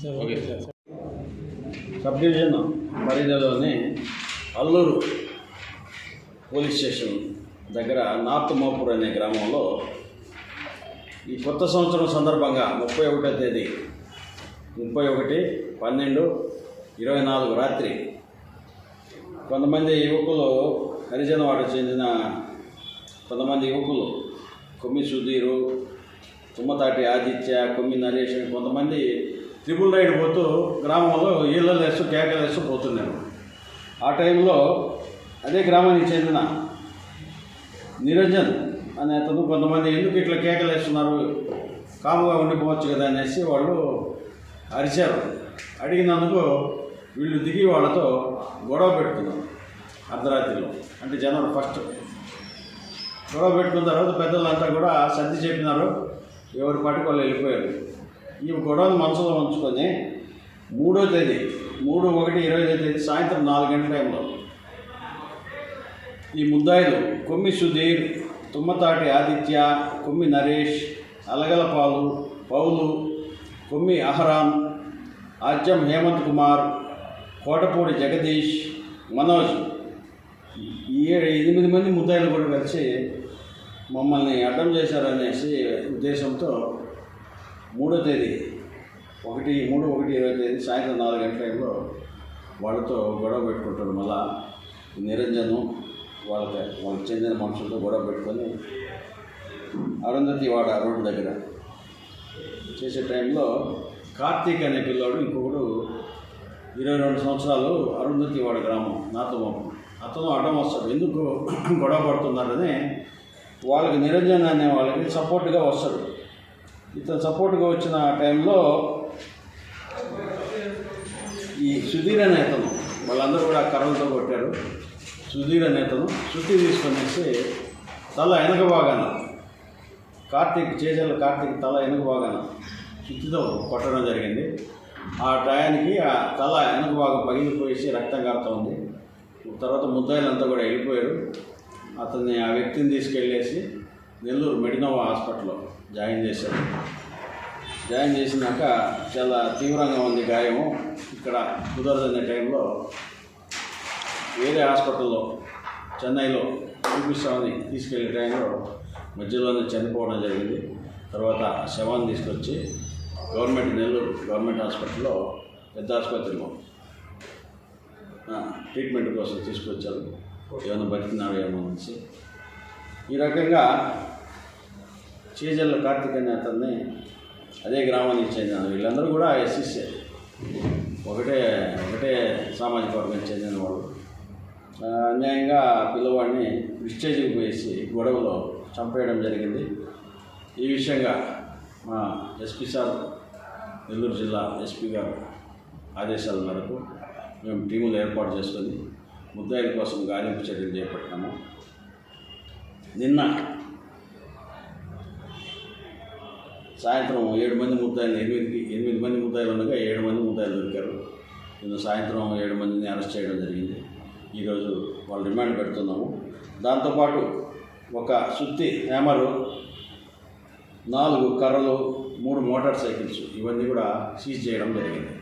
Sub division పరిధిలోని Alluri police station దగ్గర north Mopur అనే గ్రామంలో ఈ కొత్త సంవత్సరం సందర్భంగా 31వ తేదీ 31/12/24 రాత్రి కొంతమంది యువకులు హరిజనవాడకు చెందిన కొంతమంది యువకులు కొమ్మి సుధీరు, తుమ్మతాటి ఆదిత్య, కొమ్మి నరేష్ కొంతమంది ట్రిపుల్ రైడ్ పోతూ గ్రామంలో ఈళ్ళలేస్తూ కేకలేస్తూ పోతున్నారు. ఆ టైంలో అదే గ్రామానికి చెందిన నిరంజన్ అనే అతను కొంతమంది ఎందుకు ఇట్లా కేకలేస్తున్నారు, కాముగా ఉండిపోవచ్చు కదా అనేసి వాళ్ళు అరిచారు. అడిగినందుకు వీళ్ళు దిగి వాళ్ళతో గొడవ పెట్టుకున్నారు. అర్ధరాత్రిలో అంటే జనవరి 1 గొడవ పెట్టుకున్న తర్వాత పెద్దలంతా కూడా సర్ది చెప్పినారు. ఎవరి పాటికి వాళ్ళు వెళ్ళిపోయారు. ఈ గొడవను మనసులో ఉంచుకొని 3వ తేదీ 3/1/25 తేదీ సాయంత్రం 4 గంటల టైంలో ఈ ముద్దాయిలు కొమ్మి సుధీర్, తుమ్మతాటి ఆదిత్య, కొమ్మి నరేష్, అలగలపాలు పౌలు, కొమ్మి అహరాన్, ఆజ్యం హేమంత్ కుమార్, కోటపూడి జగదీష్, మనోజ్ ఈ 8 మంది ముద్దాయిలు కూడా కలిసి మమ్మల్ని అడ్డం చేశారనేసి ఉద్దేశంతో 3వ తేదీ 1/3/1/20 తేదీ సాయంత్రం 4 గంటల టైంలో వాళ్ళతో గొడవ పెట్టుకుంటారు. మళ్ళా నిరంజను వాళ్ళకి చెందిన మనుషులతో గొడవ పెట్టుకొని అరుంధతివాడ రోడ్డు దగ్గర చేసే టైంలో కార్తీక్ అనే పిల్లాడు, ఇంకొకడు 22 సంవత్సరాలు, అరుంధతివాడ గ్రామం నాతమోపం, అతను అడ్డం వస్తాడు. ఎందుకు గొడవ పడుతున్నారని వాళ్ళకి నిరంజన్ అనే వాళ్ళకి సపోర్ట్గా వస్తాడు. ఇతను సపోర్ట్గా వచ్చిన టైంలో ఈ సుధీర్ అనే అతను వాళ్ళందరూ కూడా కర్రలతో కొట్టారు. సుధీర్ అనే అతను శృతి తీసుకొనేసి తల వెనక భాగాన చేజల కార్తీక్ తల వెనక భాగాన శృతితో కొట్టడం జరిగింది. ఆ టయానికి ఆ తల వెనక భాగం పగిలిపోయేసి రక్తం కారుతూ ఉంది. తర్వాత ముద్దాయిలంతా కూడా వెళ్ళిపోయారు. అతన్ని ఆ వ్యక్తిని తీసుకెళ్ళేసి నెల్లూరు మెడినోవా హాస్పిటల్లో జాయిన్ చేశారు. జాయిన్ చేసినాక చాలా తీవ్రంగా ఉంది గాయము. ఇక్కడ కుదరదనే టైంలో వేరే హాస్పిటల్లో చెన్నైలో చూపిస్తామని తీసుకెళ్లే టైంలో మధ్యలోనే చనిపోవడం జరిగింది. తర్వాత శవాన్ని తీసుకొచ్చి నెల్లూరు గవర్నమెంట్ హాస్పిటల్లో, పెద్ద ఆసుపత్రిలో ట్రీట్మెంట్ కోసం తీసుకొచ్చారు. ఏమైనా బతికినాడు ఏమో అనేసి. ఈ రకంగా చేజల్ల కార్తీక్ అనే అతన్ని అదే గ్రామానికి చెందిన వీళ్ళందరూ కూడా ఎస్సీసీ ఒకటే సామాజిక వర్గానికి చెందిన వాళ్ళు అన్యాయంగా పిల్లవాడిని విస్టేజ్కి పోయేసి గొడవలో చంపేయడం జరిగింది. ఈ విషయంగా మా ఎస్పీ సార్, నెల్లూరు జిల్లా ఎస్పీ గారు ఆదేశాల మేరకు మేము టీములు ఏర్పాటు చేసుకొని ముద్దాయిల కోసం గాలింపు చర్యలు చేపట్టినాము. నిన్న సాయంత్రం 7 మంది ముద్దాయిలు, 8 మంది ముద్దాయిలు ఉండగా 7 మంది ముద్దాయిలు దొరికారు. నిన్న సాయంత్రం 7 మందిని అరెస్ట్ చేయడం జరిగింది. ఈరోజు వాళ్ళు రిమాండ్ పెడుతున్నాము. దాంతోపాటు ఒక సుత్తి హ్యామరు, 4 కర్రలు, 3 మోటార్ సైకిల్స్ ఇవన్నీ కూడా సీజ్ చేయడం జరిగింది.